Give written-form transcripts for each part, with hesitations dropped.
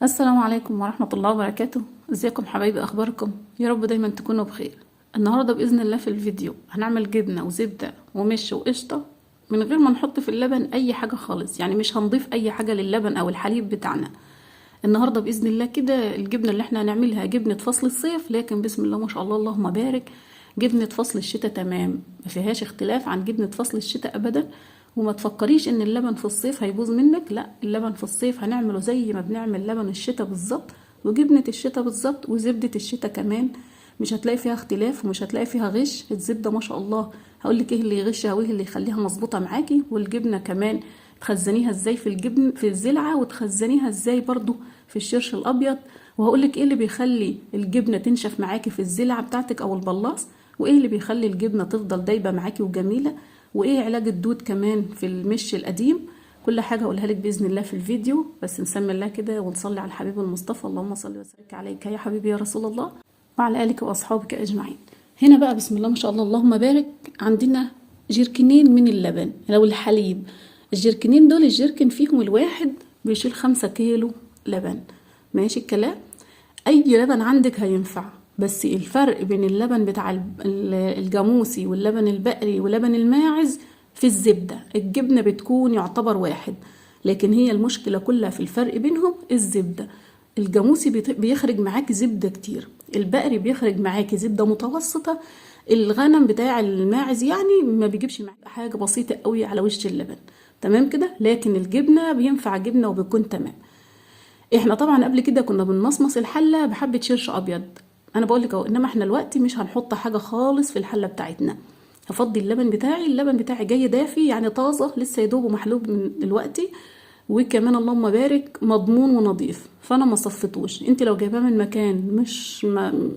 السلام عليكم ورحمة الله وبركاته. ازيكم حبايبي، اخباركم؟ يا رب دايما تكونوا بخير. النهاردة بإذن الله في الفيديو هنعمل جبنة وزبدة ومش وقشطة من غير ما نحط في اللبن اي حاجة خالص، يعني مش هنضيف اي حاجة للبن او الحليب بتاعنا. النهاردة بإذن الله كده الجبنة اللي احنا هنعملها جبنة فصل الصيف، لكن بسم الله ما شاء الله اللهم بارك، جبنة فصل الشتاء تمام، ما فيهاش اختلاف عن جبنة فصل الشتاء ابدا. وما تفكريش ان اللبن في الصيف هيبوظ منك، لا، اللبن في الصيف هنعمله زي ما بنعمل لبن الشتاء بالظبط، وجبنة الشتاء بالظبط، وزبدة الشتاء كمان. مش هتلاقي فيها اختلاف ومش هتلاقي فيها غش. الزبدة ما شاء الله هقولك ايه اللي يغشها وايه اللي يخليها مظبوطة معاكي، والجبنة كمان تخزنيها ازاي في الجبن في الزلعة، وتخزنيها ازاي برضو في الشرش الابيض. وهقولك ايه اللي بيخلي الجبنة تنشف معاكي في الزلعة بتاعتك او البلاص، وايه اللي بيخلي الجبنة تفضل دايبة معاكي وجميلة، وايه علاج الدود كمان في المش القديم. كل حاجة هقولها لك بإذن الله في الفيديو، بس نسمي الله كده ونصلي على الحبيب المصطفى. اللهم صل وسلم عليك يا حبيبي يا رسول الله، وعلى آلك وأصحابك أجمعين. هنا بقى بسم الله ما شاء الله اللهم بارك، عندنا جيركنين من اللبن لو الحليب. الجيركنين دول الجيركن فيهم الواحد بيشيل 5 كيلو لبن، ماشي الكلام. اي لبن عندك هينفع، بس الفرق بين اللبن بتاع الجاموسي واللبن البقري ولبن الماعز في الزبدة. الجبنة بتكون يعتبر واحد، لكن هي المشكلة كلها في الفرق بينهم الزبدة. الجاموسي بيخرج معاك زبدة كتير، البقري بيخرج معاك زبدة متوسطة، الغنم بتاع الماعز يعني ما بيجيبش معاك حاجة بسيطة قوي على وش اللبن. تمام كده، لكن الجبنة بينفع جبنة وبيكون تمام. احنا طبعا قبل كده كنا بنمصمص الحله بحبه شرش ابيض، انا بقول لك اهو، انما احنا دلوقتي مش هنحط حاجه خالص في الحله بتاعتنا. هفضي اللبن بتاعي جاي دافي يعني طازه لسه يدوب محلوب من دلوقتي، وكمان اللهم بارك مضمون ونظيف، فانا ما صفيتوش. انت لو جايباه من مكان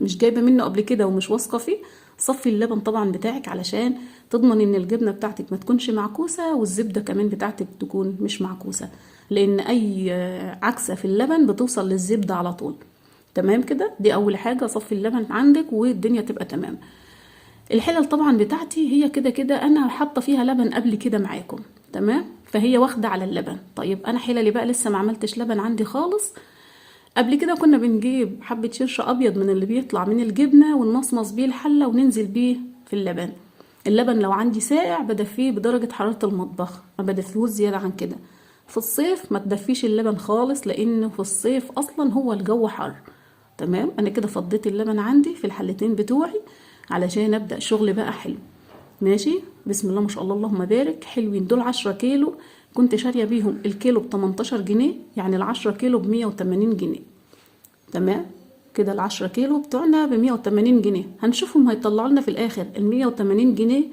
مش جايبه منه قبل كده ومش واثقه فيه، صفي اللبن طبعا بتاعك علشان تضمن ان الجبنه بتاعتك ما تكونش معكوسه، والزبده كمان بتاعتك تكون مش معكوسه، لان اي عكسه في اللبن بتوصل للزبده على طول. تمام كده، دي اول حاجه، صفي اللبن عندك والدنيا تبقى تمام. الحلل طبعا بتاعتي هي كده كده انا حاطه فيها لبن قبل كده معاكم، تمام، فهي واخده على اللبن. طيب انا حللي بقى لسه ما عملتش لبن عندي خالص. قبل كده كنا بنجيب حبه شرش ابيض من اللي بيطلع من الجبنه ونمصمص بيه الحله وننزل بيه في اللبن. اللبن لو عندي ساقع بدفيه بدرجه حراره المطبخ، ما بدفيهوش زياده عن كده. في الصيف ما تدفيش اللبن خالص، لانه في الصيف اصلا هو الجو حر. تمام، انا كده فضيت اللبن عندي في الحلتين بتوعي علشان ابدا شغل بقى حلو. ماشي، بسم الله ما شاء الله اللهم بارك، حلوين دول 10 كيلو. كنت شاريه بيهم الكيلو ب18 جنيه، يعني ال10 كيلو ب180 جنيه. تمام كده، ال10 كيلو بتوعنا ب180 جنيه. هنشوفهم هيطلعوا لنا في الاخر ال180 جنيه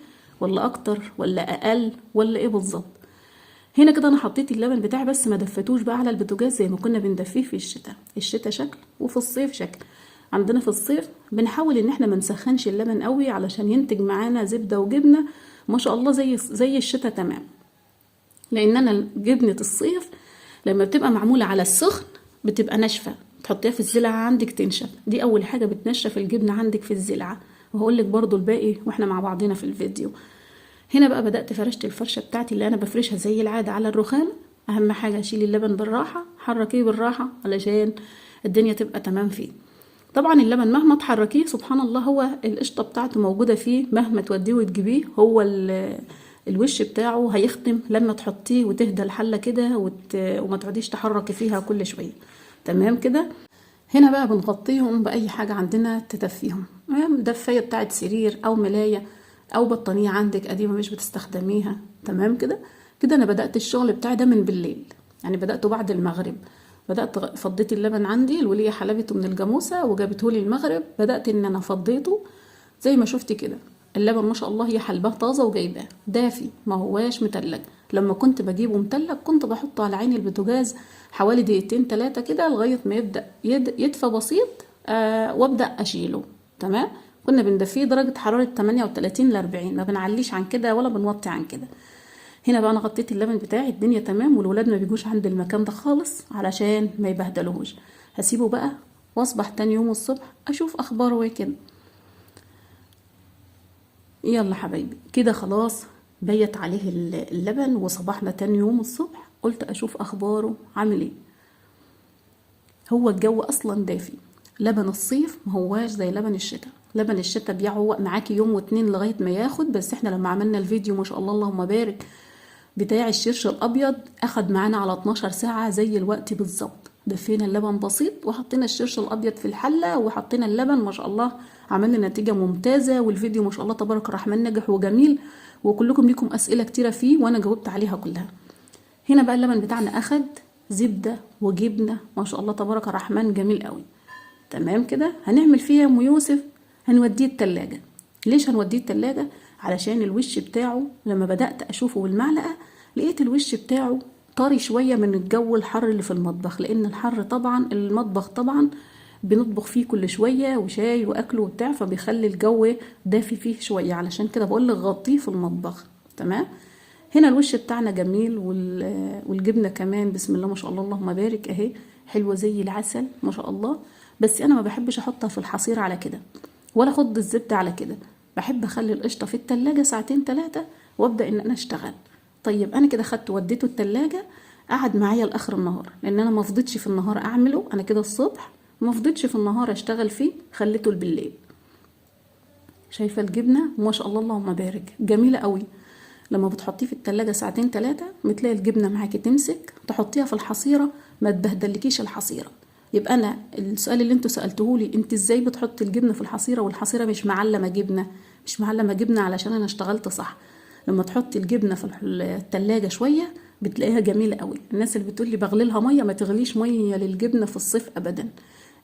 ولا اكتر ولا اقل ولا ايه بالظبط. هنا كده انا حطيت اللبن بتاعي بس ما دفيتوش بقى على البوتاجاز زي ما كنا بندفيه في الشتاء شكل، وفي الصيف شكل. عندنا في الصيف بنحاول ان احنا ما نسخنش اللبن قوي علشان ينتج معانا زبده وجبنه ما شاء الله زي الشتاء تمام. لان انا جبنه الصيف لما بتبقى معموله على السخن بتبقى ناشفه، تحطيها في الزلعه عندك تنشف، دي اول حاجه بتنشف الجبنه عندك في الزلعه. وهقول لك برضو الباقي واحنا مع بعضنا في الفيديو. هنا بقى بدأت فرشت الفرشة بتاعتي اللي أنا بفرشها زي العادة على الرخام. أهم حاجة أشيل اللبن بالراحة، حركيه بالراحة علشان الدنيا تبقى تمام فيه. طبعا اللبن مهما تحركيه سبحان الله هو القشطة بتاعته موجودة فيه، مهما توديه وتجيبيه هو الوش بتاعه هيختم لما تحطيه وتهدى الحلة كده وما تقعديش تحركي فيها كل شوية. تمام كده. هنا بقى بنغطيهم بأي حاجة عندنا تدفيهم، دفاية بتاعت سرير أو ملاية أو بطانية عندك قديمة مش بتستخدميها. تمام كده. كده أنا بدأت الشغل بتاعي ده من بالليل، يعني بدأته بعد المغرب. فضيت اللبن عندي، الولية حلبته من الجاموسة وجابته لي المغرب، بدأت إن أنا فضيته زي ما شفتي كده. اللبن ما شاء الله هي حلباه طازة وجايباه دافي، ما هواش متلج. لما كنت بجيبه متلج كنت بحطه على عين البوتاجاز حوالي دقيقتين 3 كده لغاية ما يبدأ يدفى بسيط، وابدأ اشيله. تمام. كنا بندفيه درجة حرارة 38 ل 40، ما بنعليش عن كده ولا بنوطي عن كده. هنا بقى انا غطيت اللبن بتاعي، الدنيا تمام، والولاد ما بيجوش عند المكان ده خالص علشان ما يبهدلوهوش. هسيبه بقى واصبح تاني يوم الصبح اشوف اخباره ايه كده. يلا حبايبي كده خلاص بيت عليه اللبن، وصباحنا تاني يوم الصبح قلت اشوف اخباره عامل ايه. هو الجو اصلا دافي. لبن الصيف ما هواش زي لبن الشتاء. لبن الشتاء بيعوق معاكي يوم واتنين لغايه ما ياخد. بس احنا لما عملنا الفيديو ما شاء الله اللهم بارك بتاع الشرش الابيض اخد معانا على 12 ساعه زي الوقت بالظبط. دفينا اللبن بسيط وحطينا الشرش الابيض في الحله وحطينا اللبن ما شاء الله عملنا نتيجه ممتازه. والفيديو ما شاء الله تبارك الرحمن نجح وجميل، وكلكم ليكم اسئله كتيره فيه وانا جاوبت عليها كلها. هنا بقى اللبن بتاعنا اخد زبده وجبنه ما شاء الله تبارك الرحمن جميل قوي. تمام كده. هنعمل فيها ام يوسف هنوديه التلاجة. ليش هنوديه التلاجة؟ علشان الوش بتاعه لما بدأت اشوفه بالمعلقة لقيت الوش بتاعه طري شوية من الجو الحر اللي في المطبخ، لان الحر طبعا المطبخ طبعا بنطبخ فيه كل شوية وشاي واكل وبتاع، فبيخلي الجو دافي فيه شوية. علشان كده بقولك غطيه في المطبخ. تمام. هنا الوش بتاعنا جميل والجبنة كمان بسم الله ما شاء الله اللهم بارك اهي حلوة زي العسل ما شاء الله. بس انا ما بحبش احطها في الحصير على كده ولا اخد الزبدة على كده. بحب اخلي القشطة في التلاجة ساعتين 3 وابدأ ان انا اشتغل. طيب انا كده خدته وديته التلاجة قعد معايا لاخر النهار، لان انا ما فضيتش في النهار اعمله. انا كده الصبح ما فضيتش في النهار اشتغل فيه، خليته بالليل. شايفة الجبنة ما شاء الله اللهم بارك جميلة قوي. لما بتحطيه في التلاجة ساعتين 3 بتلاقي الجبنة معاكي تمسك. تحطيها في الحصيرة ما تبهدلكيش الحصيرة. يبقى انا السؤال اللي انتوا سألتهولي انت ازاي بتحطي الجبنة في الحصيرة والحصيرة مش معلمة جبنة؟ مش معلمة جبنة علشان انا اشتغلت صح. لما تحطي الجبنة في التلاجة شوية بتلاقيها جميلة قوي. الناس اللي بتقولي بغليلها مية، ما تغليش مية للجبنة في الصيف ابدا.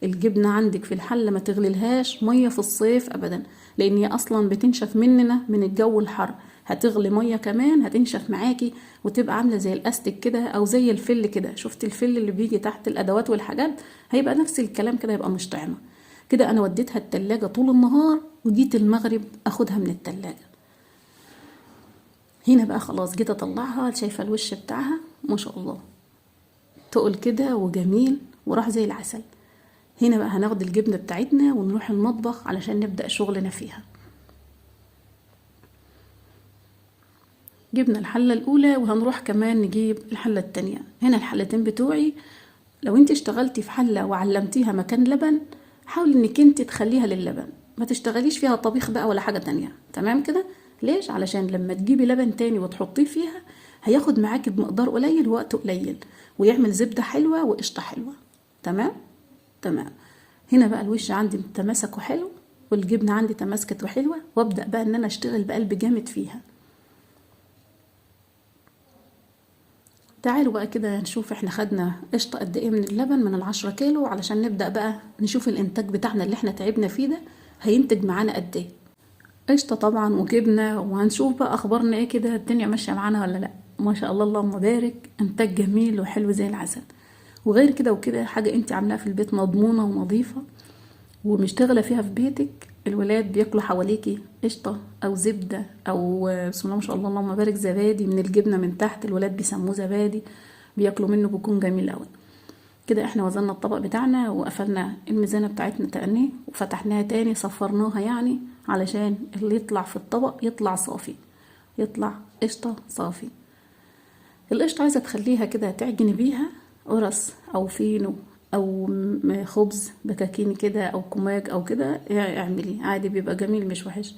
الجبنة عندك في الحلة ما تغليلهاش مية في الصيف ابدا، لان هي اصلا بتنشف مننا من الجو الحر. هتغلي مية كمان هتنشف معاكي وتبقى عاملة زي الاستك كده او زي الفل كده. شفت الفل اللي بيجي تحت الادوات والحاجات؟ هيبقى نفس الكلام كده، يبقى مش طعمة كده. انا وديتها التلاجة طول النهار وجيت المغرب اخدها من التلاجة. هنا بقى خلاص جيت اطلعها. شايفة الوش بتاعها ما شاء الله تقل كده وجميل وراح زي العسل. هنا بقى هناخد الجبنة بتاعتنا ونروح المطبخ علشان نبدأ شغلنا فيها. جبنا الحلة الأولى وهنروح كمان نجيب الحلة التانية. هنا الحلتين بتوعي لو انت اشتغلتي في حلة وعلمتيها مكان لبن حاولي انك انت تخليها للبن، ما تشتغليش فيها طبيخ بقى ولا حاجة تانية. تمام كده. ليش؟ علشان لما تجيبي لبن تاني وتحطيه فيها هياخد معاكي بمقدار قليل ووقت قليل ويعمل زبدة حلوة وقشطة حلوة. تمام. تمام. هنا بقى الوش عندي تماسك وحلو والجبنة عندي تماسكت وحلوة، وابدأ بقى ان انا اشتغل بقلب جامد فيها. تعالوا بقى كده نشوف احنا خدنا قشطة قد ايه من اللبن من 10 كيلو علشان نبدأ بقى نشوف الانتاج بتاعنا اللي احنا تعبنا فيه ده هينتج معانا قد ايه. قشطة طبعا وجبنة، وهنشوف بقى اخبارنا ايه كده، الدنيا ماشية معانا ولا لا. ما شاء الله اللهم بارك انتاج جميل وحلو زي العسل. وغير كده وكده حاجة انت عاملاها في البيت مضمونة ونظيفة ومشتغلة فيها في بيتك. الولاد بياكلوا حواليكي قشطة او زبدة او بسم الله ما شاء الله اللهم بارك زبادي من الجبنة من تحت. الولاد بيسموه زبادي بياكلوا منه بيكون جميل قوي. كده احنا وزننا الطبق بتاعنا وقفلنا الميزانة بتاعتنا تاني وفتحناها تاني صفرناها يعني علشان اللي يطلع في الطبق يطلع صافي، يطلع قشطة صافي. القشطة عايزة تخليها كده تعجني بيها قرص او فينو او خبز بكاكيني كده او كماج او كده اعملي عادي بيبقى جميل مش وحش.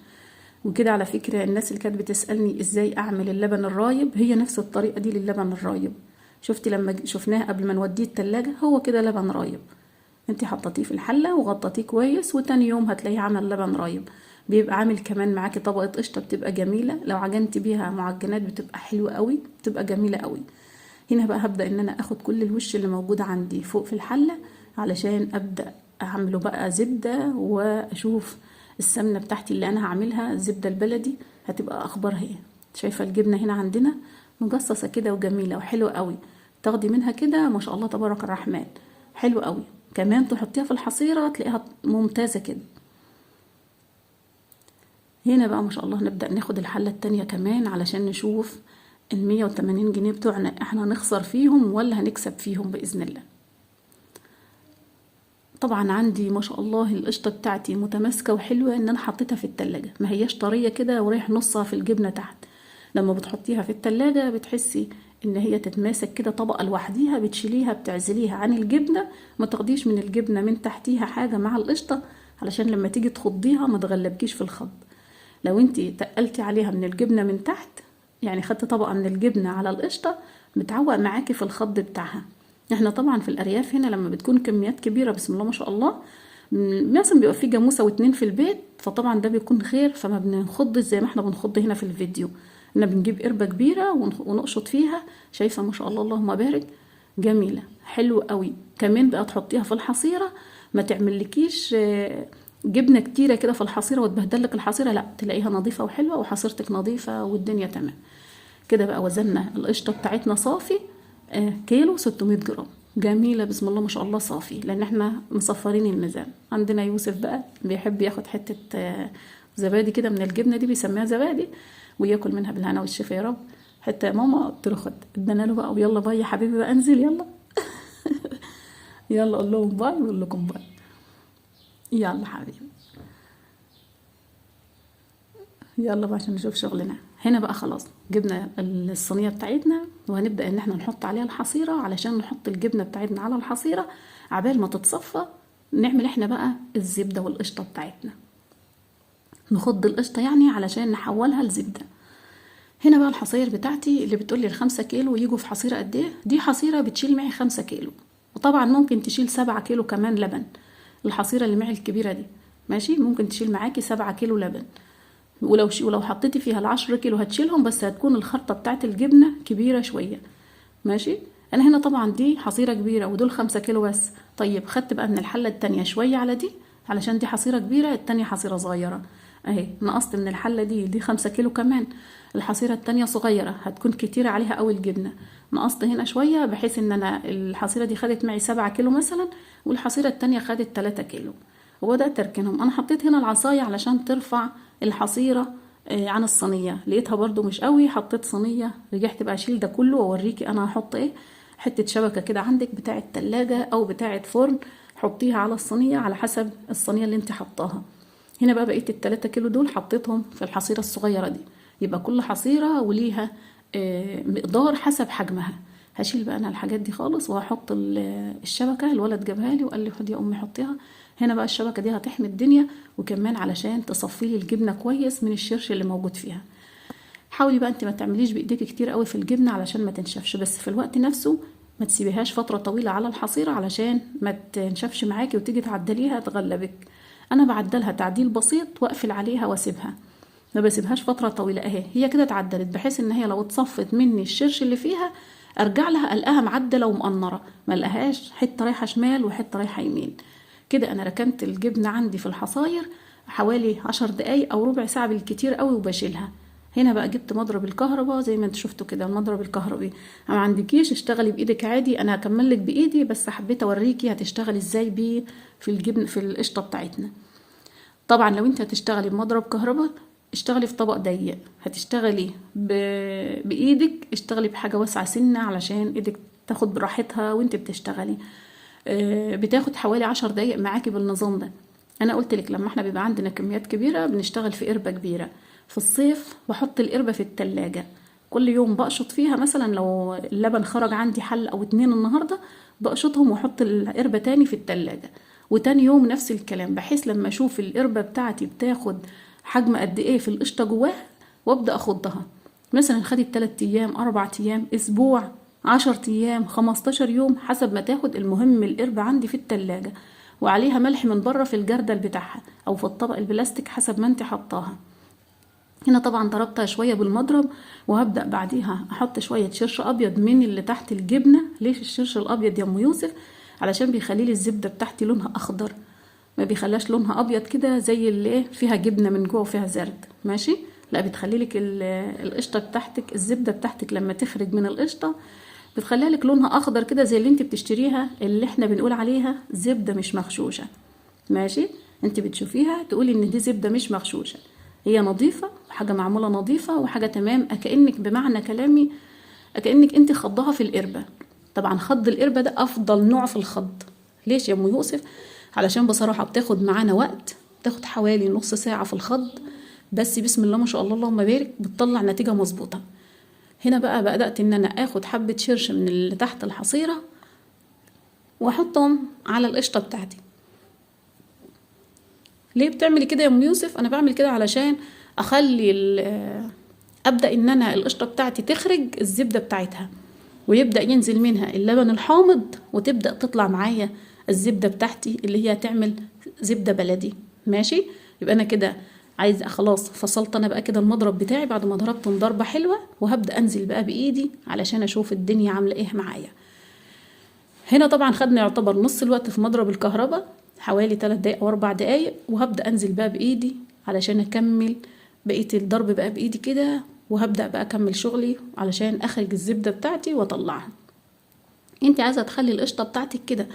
وكده على فكرة الناس اللي كانت بتسألني ازاي اعمل اللبن الرايب هي نفس الطريقة دي للبن الرايب. شفتي لما شفناه قبل ما نوديه التلاجة هو كده لبن رايب. انتي حطيتيه في الحلة وغطيتيه كويس وتاني يوم هتلاقيه عمل لبن رايب. بيبقى عامل كمان معاكي طبقة قشطة بتبقى جميلة، لو عجنتي بيها معجنات بتبقى حلوة قوي بتبقى جميلة قوي. هنا بقى هبدأ ان انا اخد كل الوش اللي موجود عندي فوق في الحلة علشان ابدأ اعمله بقى زبدة واشوف السمنة بتاعتي اللي انا هعملها الزبدة البلدي هتبقى اخبارها ايه. شايفة الجبنة هنا عندنا مجصصة كده وجميلة وحلوة قوي. تاخدي منها كده ما شاء الله تبارك الرحمن حلو قوي. كمان تحطيها في الحصيرة تلاقيها ممتازة كده. هنا بقى ما شاء الله نبدأ ناخد الحلة التانية كمان علشان نشوف 180 جنيه بتوعنا احنا هنخسر فيهم ولا هنكسب فيهم بإذن الله. طبعا عندي ما شاء الله القشطة بتاعتي متماسكة وحلوة ان انا حطيتها في التلاجة، ما هياش طرية كده ورايح نصها في الجبنة تحت. لما بتحطيها في التلاجة بتحسي ان هي تتماسك كده طبقة لوحديها، بتشيليها بتعزليها عن الجبنة، ما تاخديش من الجبنة من تحتيها حاجة مع القشطة علشان لما تيجي تخضيها ما تغلبكيش في الخض. لو انتي تقلتي عليها من الجبنة من تحت، يعني خدت طبقة من الجبنة على القشطة، بتعوق معاكي في الخض بتاعها. احنا طبعا في الارياف هنا لما بتكون كميات كبيرة بسم الله ما شاء الله، مثلا بيبقى في جاموسة واتنين في البيت، فطبعا ده بيكون خير، فما بنخضش زي ما احنا بنخض هنا في الفيديو. احنا بنجيب قربة كبيرة ونقشط فيها. شايفة ما شاء الله اللهم بارك، جميلة حلو قوي. كمان بقى تحطيها في الحصيرة، ما تعملكيش جبنة كتيرة كده في الحصيرة وتبهدلك الحصيرة، لا تلاقيها نظيفة وحلوة وحصيرتك نظيفة والدنيا تمام كده. بقى وزننا القشطة بتاعتنا صافي كيلو 600 جرام، جميلة بسم الله ما شاء الله صافي، لان احنا مصفرين الميزان. عندنا يوسف بقى بيحب ياخد حتة زبادي كده من الجبنة دي، بيسميها زبادي، وياكل منها بالهنا والشفا يا رب. حتى يا ماما قلت له خد، ادانا له بقى، ويلا باي يا حبيبي بقى انزل يلا يلا اقول لهم باي واقول لكم باي. يلا حبيبي يلا بقى عشان نشوف شغلنا. هنا بقى خلاص جبنا الصينية بتاعتنا، وهنبدأ ان احنا نحط عليها الحصيرة. علشان نحط الجبنة بتاعتنا على الحصيرة عبال ما تتصفى، نعمل احنا بقى الزبدة والقشطة بتاعتنا. نخض القشطة يعني علشان نحولها لزبدة. هنا بقى الحصير بتاعتي اللي بتقولي ال5 كيلو يجوا في حصيرة قد ايه، دي حصيرة بتشيل معي 5 كيلو، وطبعا ممكن تشيل 7 كيلو كمان لبن. الحصيرة اللي معي الكبيرة دي ماشي، ممكن تشيل معاكي 7 كيلو لبن. ولو حطيتي فيها ال10 كيلو هتشيلهم، بس هتكون الخلطة بتاعت الجبنة كبيرة شوية ماشي. انا هنا طبعا دي حصيرة كبيرة ودول 5 كيلو بس. طيب خدت بقى من الحلة التانية شوية على دي، علشان دي حصيرة كبيرة التانية حصيرة صغيرة اهي. نقصت من الحلة دي 5 كيلو كمان. الحصيرة التانية صغيرة هتكون كتيرة عليها قوي الجبنة، نقصت هنا شوية بحيث ان انا الحصيرة دي خدت معي 7 كيلو مثلا، والحصيرة التانية خدت 3 كيلو. وبدأت اركنهم. انا حطيت هنا العصاية علشان ترفع الحصيرة عن الصينية، لقيتها برضو مش قوي، حطيت صينية. رجعت بقى اشيل ده كله واوريكي انا هحط ايه. حتة شبكة كده عندك بتاعة تلاجة او بتاعة فرن، حطيها على الصينية على حسب الصينية اللي انت حطاها. هنا بقى بقيت ال3 كيلو دول حطيتهم في الحصيرة الصغيرة دي. يبقى كل حصيرة وليها مقدار حسب حجمها. هشيل بقى انا الحاجات دي خالص وهحط الشبكة. الولد جابها لي وقال لي خدي يا امي حطيها هنا. بقى الشبكة دي هتحمي الدنيا، وكمان علشان تصفي لي الجبنة كويس من الشرش اللي موجود فيها. حاولي بقى انت ما تعمليش بايديك كتير قوي في الجبنة علشان ما تنشفش، بس في الوقت نفسه ما تسيبيهاش فترة طويلة على الحصيرة علشان ما تنشفش معاكي وتيجي تعدليها تغلبك. انا بعدلها تعديل بسيط واقفل عليها واسيبها، ما بسيبهاش فترة طويلة. اهي هي كده اتعدلت، بحيث ان هي لو اتصفت مني الشرش اللي فيها ارجع لها القاها معدلة ومقنرة، ما لقاهاش حتة رايحة شمال وحتة رايحة يمين. كده انا ركنت الجبنة عندي في الحصاير حوالي 10 دقايق او ربع ساعة بالكتير قوي وبشيلها. هنا بقى جبت مضرب الكهرباء زي ما انت شفتوا كده، المضرب الكهربي. ما عندكيش اشتغلي بايدك عادي، انا هكمل لك بايدي، بس حبيت اوريكي هتشتغلي ازاي بيه في الجبن في القشطة بتاعتنا. طبعا لو انت هتشتغلي بمضرب كهرباء اشتغلي في طبق ضيق، هتشتغلي بايدك اشتغلي بحاجة واسعة سنة علشان ايدك تاخد براحتها وانت بتشتغلي. بتاخد حوالي 10 دقايق معاكي بالنظام ده. انا قلت لك لما احنا بيبقى عندنا كميات كبيرة بنشتغل في قربة كبيرة. في الصيف بحط القربة في التلاجة، كل يوم بقشط فيها. مثلا لو اللبن خرج عندي حل او 2 النهاردة بقشطهم واحط القربة تاني في التلاجة، وتاني يوم نفس الكلام، بحيث لما اشوف القربة بتاعتي بتاخد حجم قد ايه في القشطة جواها وابدأ اخدها. مثلا خدت 3 ايام 4 ايام اسبوع 10 ايام 15 يوم حسب ما تاخد. المهم القربة عندي في التلاجة وعليها ملح من بره في الجردل بتاعها او في الطبق البلاستيك حسب ما انت حطاها. هنا طبعا ضربتها شوية بالمضرب، وهبدأ بعديها احط شوية شرش ابيض من اللي تحت الجبنة. ليش الشرش الابيض يا ام يوسف؟ علشان بيخليلي الزبدة بتاعتي لونها اخضر، ما بيخلاش لونها ابيض كده زي اللي فيها جبنة من جوه وفيها زرد ماشي. لا بتخليلك القشطة بتاعتك، الزبدة بتاعتك لما تخرج من القشطة بتخليها لك لونها اخضر كده زي اللي انت بتشتريها، اللي احنا بنقول عليها زبدة مش مغشوشة ماشي. انت بتشوفيها تقولي ان دي زبدة مش مغشوشة، هي نظيفة وحاجة معمولة نظيفة وحاجة تمام، كأنك بمعنى كلامي كأنك انت خضها في القربة. طبعا خض القربة ده افضل نوع في الخض. ليش يا ام يوسف؟ علشان بصراحة بتاخد معانا وقت، بتاخد حوالي نص ساعة في الخض، بس بسم الله ما شاء الله اللهم بارك بتطلع نتيجة مظبوطة. هنا بقى بدأت ان انا اخد حبة شرش من اللي تحت الحصيرة واحطهم على القشطة بتاعتي. ليه بتعملي كده يا ام يوسف؟ انا بعمل كده علشان اخلي ابدأ ان انا القشطة بتاعتي تخرج الزبدة بتاعتها، ويبدأ ينزل منها اللبن الحامض، وتبدأ تطلع معايا الزبدة بتاعتي اللي هي تعمل زبدة بلدي. ماشي؟ يبقى انا كده عايز خلاص فصلت انا بقى كده المضرب بتاعي بعد ما ضربت ضربة حلوة، وهبدأ انزل بقى بايدي علشان اشوف الدنيا عاملة ايه معايا. هنا طبعا خدنا يعتبر نص الوقت في مضرب الكهرباء، حوالي 3 دقايق او 4 دقايق، وهبدأ انزل بقى بايدي علشان اكمل بقية الضرب بقى بايدي كده، وهبدأ بقى اكمل شغلي علشان اخرج الزبدة بتاعتي واطلعها. انت عايزة تخلي القشطة بتاعتك كده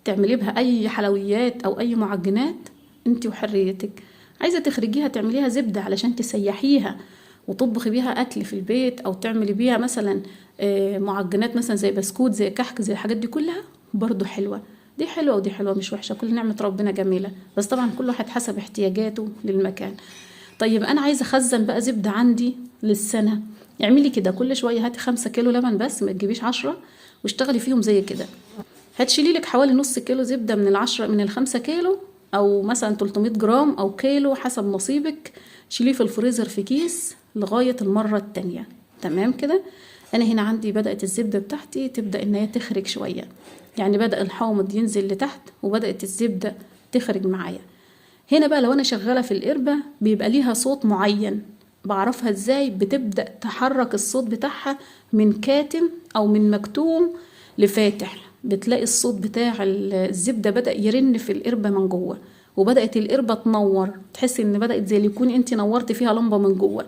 تعملي بها اي حلويات او اي معجنات، انت وحريتك. عايزة تخرجيها تعمليها زبدة علشان تسيحيها وتطبخي بيها اكل في البيت، او تعملي بيها مثلا معجنات مثلا زي بسكوت زي كحك زي الحاجات دي كلها، برضو حلوة. دي حلوة ودي حلوة، مش وحشة، كل نعمة ربنا جميلة، بس طبعا كل واحد حسب احتياجاته للمكان. طيب انا عايزة اخزن بقى زبدة عندي للسنة. اعملي كده كل شوية، هاتي 5 كيلو لبن بس، ما تجيبيش 10، واشتغلي فيهم زي كده. هتشيلي لك حوالي نص كيلو زبدة من 5 كيلو، او مثلا 300 جرام او كيلو حسب نصيبك. شيليه في الفريزر في كيس لغاية المرة التانية. تمام كده؟ انا هنا عندي بدأت الزبدة بتاعتي تبدأ ان هي تخرج شوية، يعني بدأ الحامض ينزل لتحت وبدأت الزبدة تخرج معايا. هنا بقى لو انا شغالة في القربة بيبقى ليها صوت معين، بعرفها ازاي؟ بتبدأ تحرك الصوت بتاعها من كاتم او من مكتوم لفاتح. بتلاقي الصوت بتاع الزبدة بدأ يرن في القربة من جوه، وبدأت القربة تنور، تحسي ان بدأت زي اللي يكون انت نورت فيها لمبة من جوه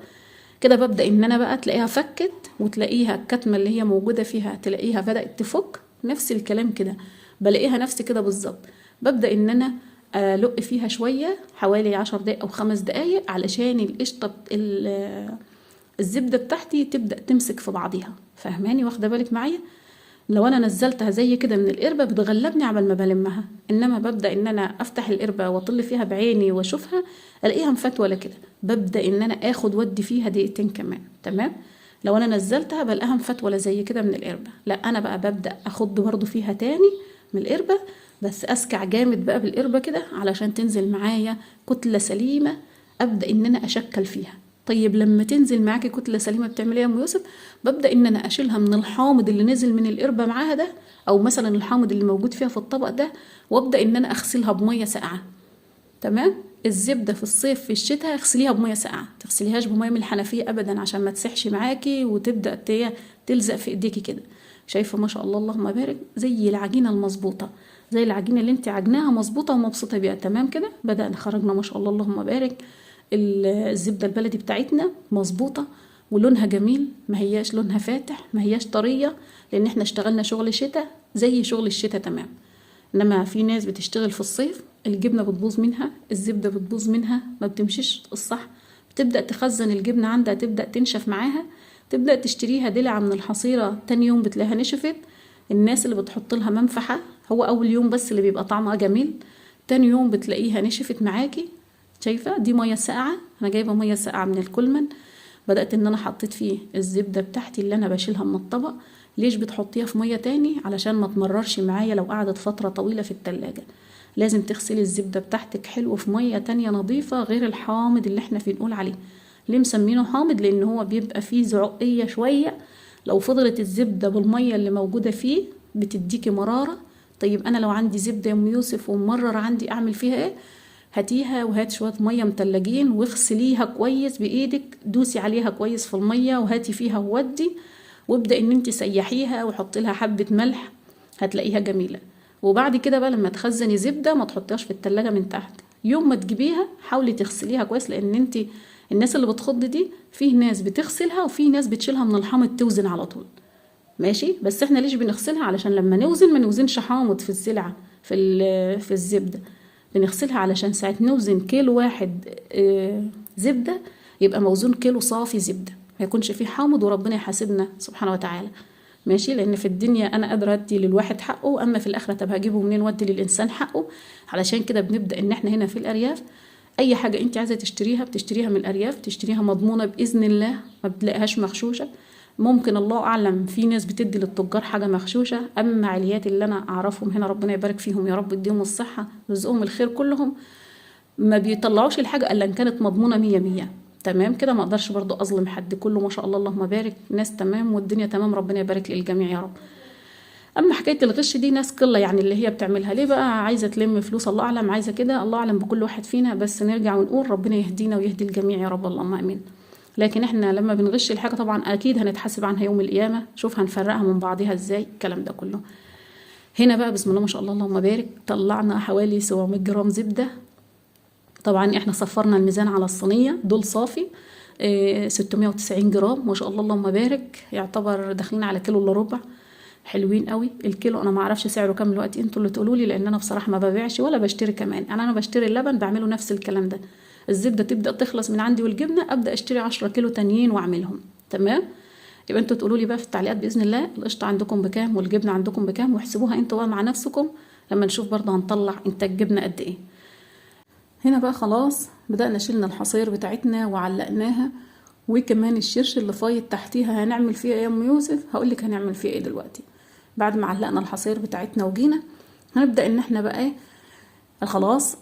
كده. ببدأ ان انا بقى تلاقيها فكت، وتلاقيها الكتمة اللي هي موجودة فيها تلاقيها بدأت تفك. نفس الكلام كده بلاقيها نفس كده بالظبط. ببدأ ان انا لق فيها شوية حوالي 10 دقايق او 5 دقايق علشان القشطة الزبدة بتاعتي تبدأ تمسك في بعضها. فاهماني؟ واخدة بالك معايا؟ لو انا نزلتها زي كده من القربة بتغلبني عبال ما بلمها، انما ببدأ ان انا افتح القربة واطل فيها بعيني واشوفها الاقيها مفتولة كده، ببدأ ان انا اخد ودي فيها دقيقتين كمان. تمام؟ لو انا نزلتها بلاقيها مفتولة زي كده من القربة، لا انا بقى ببدأ اخد برضو فيها تاني من القربة، بس اسكع جامد بقى بالقربة كده علشان تنزل معايا كتلة سليمة. ابدأ ان انا اشكل فيها. طيب لما تنزل معاكي كتلة سليمة بتعملي ايه يا ام يوسف؟ ببدأ ان انا اشيلها من الحامض اللي نزل من القربة معاها ده، او مثلا الحامض اللي موجود فيها في الطبق ده، وابدأ ان انا اغسلها بمية ساقعة. تمام؟ الزبدة في الصيف في الشتاء اغسليها بمية ساقعة، تغسليهاش بمية من الحنفية ابدا عشان ما تسحش معاكي وتبدأ تلزق في ايديكي كده. شايفة ما شاء الله اللهم بارك، زي العجينة المظبوطة، زي العجينة اللي انت عجناها مظبوطة ومبسوطة بيها. تمام كده؟ بدأنا خرجنا ما شاء الله اللهم بارك الزبدة البلدي بتاعتنا مظبوطة ولونها جميل، ما هياش لونها فاتح، ما هياش طرية، لان احنا اشتغلنا شغل شتاء زي شغل الشتاء. تمام؟ انما في ناس بتشتغل في الصيف الجبنة بتبوظ منها، الزبدة بتبوظ منها، ما بتمشيش الصح، بتبدأ تخزن الجبنة عندها تبدأ تنشف معاها، تبدأ تشتريها دلع من الحصيرة تاني يوم بتلاقيها نشفت. الناس اللي بتحط لها منفحة هو اول يوم بس اللي بيبقى طعمها جميل، تاني يوم بتلاقيها نشفت معاكي. شايفة؟ دي مية ساقعة، انا جايبة مية ساقعة من الكولمن، بدأت ان انا حطيت فيه الزبدة بتاعتي اللي انا بشيلها من الطبق. ليش بتحطيها في مية تاني؟ علشان ما تمررش معايا لو قعدت فترة طويلة في التلاجة. لازم تغسلي الزبدة بتاعتك حلو في مية تانية نظيفة غير الحامض اللي احنا بنقول عليه. ليه مسمينه حامض؟ لان هو بيبقى فيه زعقية شوية، لو فضلت الزبدة بالمية اللي موجودة فيه بتديكي مرارة. طيب انا لو عندي زبدة يا ام يوسف ومرر عندي اعمل فيها ايه؟ هاتيها وهات شوية مية متلجين واغسليها كويس بايدك، دوسي عليها كويس في المية وهاتي فيها وودي، وابدأ ان انت سيحيها وحطي لها حبة ملح، هتلاقيها جميلة. وبعد كده بقى لما تخزني زبدة ما تحطيهاش في التلاجة من تحت، يوم ما تجيبيها حاولي تغسليها كويس، لان انت الناس اللي بتخض دي فيه ناس بتغسلها وفيه ناس بتشيلها من الحامض توزن على طول. ماشي؟ بس احنا ليش بنغسلها؟ علشان لما نوزن ما نوزنش حامض في السلعة في الزبدة، بنغسلها علشان ساعة نوزن كيلو واحد زبدة يبقى موزون كيلو صافي زبدة، ما يكونش فيه حامض وربنا يحاسبنا سبحانه وتعالى. ماشي؟ لان في الدنيا انا قادره ادي للواحد حقه، اما في الاخره طب هجيبه منين وادي للانسان حقه؟ علشان كده بنبدا ان احنا هنا في الارياف اي حاجه انت عايزه تشتريها بتشتريها من الارياف، تشتريها مضمونه باذن الله، ما بتلاقيهاش مغشوشه. ممكن الله اعلم في ناس بتدي للتجار حاجه مغشوشه، اما عليات اللي انا اعرفهم هنا ربنا يبارك فيهم يا رب يديهم الصحه رزقهم الخير كلهم، ما بيطلعوش الحاجه الا ان كانت مضمونه 100%. تمام كده، ما اقدرش برضو اظلم حد، كله ما شاء الله اللهم بارك، ناس تمام والدنيا تمام، ربنا يبارك للجميع يا رب. اما حكايه الغش دي ناس قله يعني اللي هي بتعملها ليه بقى، عايزه تلم فلوس، الله اعلم عايزه كده، الله اعلم بكل واحد فينا، بس نرجع ونقول ربنا يهدينا ويهدي الجميع يا رب اللهم امين. لكن احنا لما بنغش الحاجه طبعا اكيد هنتحاسب عنها يوم القيامه، شوف هنفرقها من بعضها ازاي الكلام ده كله. هنا بقى بسم الله ما شاء الله اللهم بارك، طلعنا حوالي 700 جرام زبده. طبعا احنا صفرنا الميزان على الصينيه دول صافي 690 جرام ما شاء الله اللهم بارك، يعتبر داخلين على كيلو الا ربع، حلوين قوي. الكيلو انا ما اعرفش سعره كام دلوقتي، انتوا اللي تقولوا لي، لان انا بصراحه ما ببيعش ولا بشتري كمان. انا بشتري اللبن بعمله نفس الكلام ده، الزبده تبدا تخلص من عندي والجبنه ابدا اشتري 10 كيلو تانيين واعملهم. تمام، يبقى انتوا تقولوا لي بقى في التعليقات باذن الله القشطه عندكم بكام والجبنه عندكم بكام، واحسبوها انتوا بقى مع نفسكم لما نشوف برضه هنطلع انتاج جبنه قد ايه. هنا بقى خلاص بدأنا شلنا الحصير بتاعتنا وعلقناها، وكمان الشرش اللي فايت تحتيها هنعمل فيه ايه يا ام يوسف؟ هقولك هنعمل فيه ايه دلوقتي. بعد ما علقنا الحصير بتاعتنا وجينا هنبدأ ان احنا بقى ايه، خلاص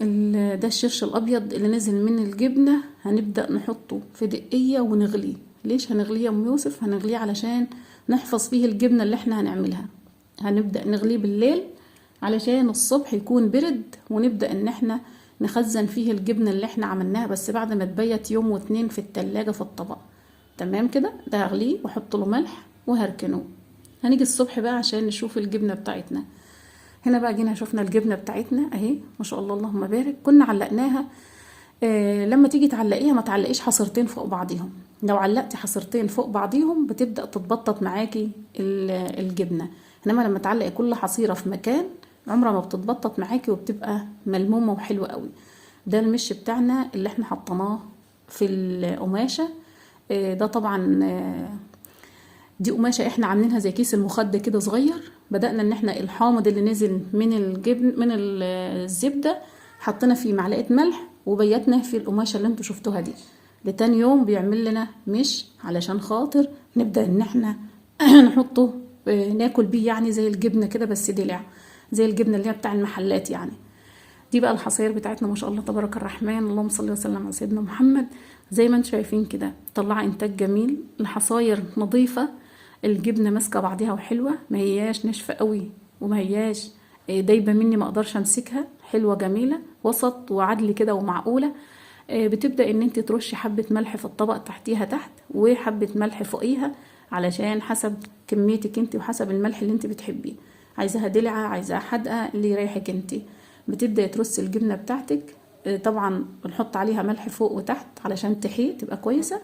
ده الشرش الابيض اللي نزل من الجبنة هنبدأ نحطه في دقية ونغليه. ليش هنغليه يا ام يوسف؟ هنغليه علشان نحفظ فيه الجبنة اللي احنا هنعملها، هنبدأ نغليه بالليل علشان الصبح يكون برد، ونبدأ ان احنا نخزن فيه الجبنة اللي احنا عملناها، بس بعد ما تبيت يوم واتنين في التلاجة في الطبق. تمام كده، ده هغليه واحط له ملح وهركنه. هنيجي الصبح بقى عشان نشوف الجبنة بتاعتنا. هنا بقى جينا شفنا الجبنة بتاعتنا اهي ما شاء الله اللهم بارك، كنا علقناها. لما تيجي تعلقيها ما تعلقيش حصرتين فوق بعضيهم، لو علقتي حصرتين فوق بعضيهم بتبدأ تتبطط معاكي الجبنة، انما لما تعلقي كل حصيرة في مكان عمرها ما بتتبطط معاكي وبتبقى ملمومة وحلوة قوي. ده المش بتاعنا اللي احنا حطيناه في القماشة. ده طبعا دي قماشة احنا عاملينها زي كيس المخدة كده صغير. بدأنا ان احنا الحامض اللي نزل من الجبن من الزبدة حطينا فيه معلقة ملح وبيتنا في القماشة اللي انتوا شفتوها دي، لتاني يوم بيعمل لنا مش علشان خاطر نبدأ ان احنا نحطه ناكل بيه، يعني زي الجبنة كده بس دلع، زي الجبنة اللي هي بتاع المحلات يعني. دي بقى الحصير بتاعتنا ما شاء الله تبارك الرحمن، اللهم صل وسلم على سيدنا محمد. زي ما انتم شايفين كده طلع انتاج جميل، الحصاير نظيفة، الجبنة ماسكة بعضها وحلوة، ما هياش ناشفة قوي وما هياش دايبة مني ما اقدرش امسكها، حلوة جميلة وسط وعدل كده ومعقولة. بتبدأ ان انت ترشي حبة ملح في الطبق تحتيها تحت وحبة ملح فوقيها علشان حسب كميتك انت وحسب الملح اللي انت بتحبيه، عايزاها دلعة عايزاها حادقة اللي يريحك انت. بتبدأ ترصي الجبنة بتاعتك، طبعا بنحط عليها ملح فوق وتحت علشان تحيه تبقى كويسة.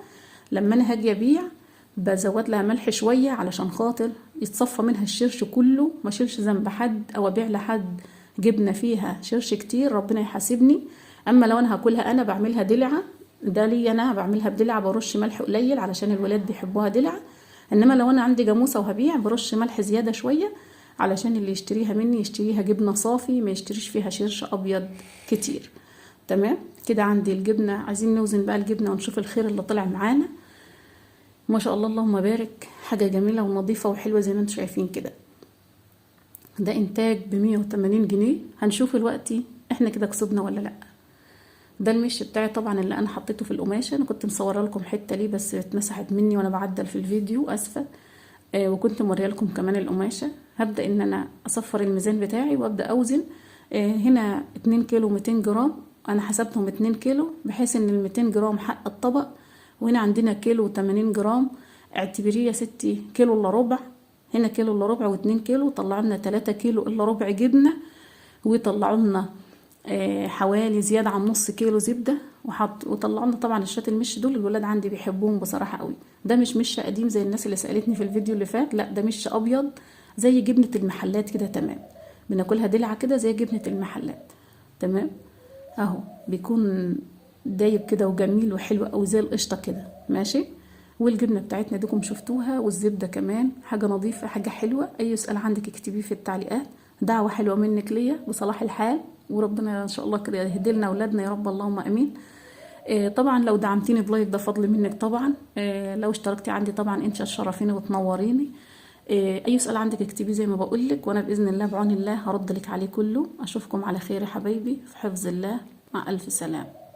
لما انا هاجي ابيع بزود لها ملح شوية علشان خاطر يتصفى منها الشرش كله، ما شيلش ذنب حد او ابيع لحد جبنة فيها شرش كتير ربنا يحاسبني. اما لو انا هاكلها انا بعملها دلعة، ده لي انا بعملها بدلعة، برش ملح قليل علشان الولاد بيحبوها دلعة. انما لو انا عندي جاموسة وهبيع برش ملح زيادة شوية علشان اللي يشتريها مني يشتريها جبنة صافي ما يشتريش فيها شرش ابيض كتير. تمام كده عندي الجبنة. عايزين نوزن بقى الجبنة ونشوف الخير اللي طلع معانا. ما شاء الله اللهم بارك، حاجة جميلة ونظيفة وحلوة زي ما انتم شايفين كده. ده انتاج ب180 جنيه. هنشوف دلوقتي احنا كده كسبنا ولا لا. ده المش بتاعي طبعا اللي انا حطيته في القماشة، انا كنت مصوره لكم حتة ليه بس اتمسحت مني وانا بعدل في الفيديو، اسفة. وكنت موريه لكم كمان القماشة. هبدأ ان انا اصفر الميزان بتاعي وابدأ اوزن. هنا 2 كيلو 200 جرام، انا حسبتهم 2 كيلو بحيث ان ال 200 جرام حق الطبق، وهنا عندنا كيلو 80 جرام، اعتبريه 6 كيلو الا ربع. هنا كيلو الا ربع و2 كيلو، طلعوا لنا 3 كيلو الا ربع جبنة، وطلعوا لنا حوالي زيادة عن نص كيلو زبدة، وطلعوا لنا طبعا الشات المش دول الولاد عندي بيحبوهم بصراحة قوي. ده مش قديم زي الناس اللي سألتني في الفيديو اللي فات، لا ده مش ابيض زي جبنة المحلات كده، تمام، بناكلها دلعة كده زي جبنة المحلات. تمام اهو بيكون دايب كده وجميل وحلو قوي زي القشطة كده ماشي. والجبنة بتاعتنا ديكم شفتوها، والزبدة كمان حاجة نظيفة حاجة حلوة. اي سؤال عندك اكتبيه في التعليقات. دعوة حلوة منك ليا بصلاح الحال، وربنا ان شاء الله كده يهدي لنا اولادنا يا رب اللهم امين. طبعا لو دعمتيني بلايك ده فضل منك طبعا. لو اشتركتي عندي طبعا انت تشرفيني وتنوريني. اي سؤال عندك اكتبيه زي ما بقولك، وانا باذن الله بعون الله هرد لك عليه كله. اشوفكم على خير يا حبايبي، في حفظ الله، مع الف سلامه.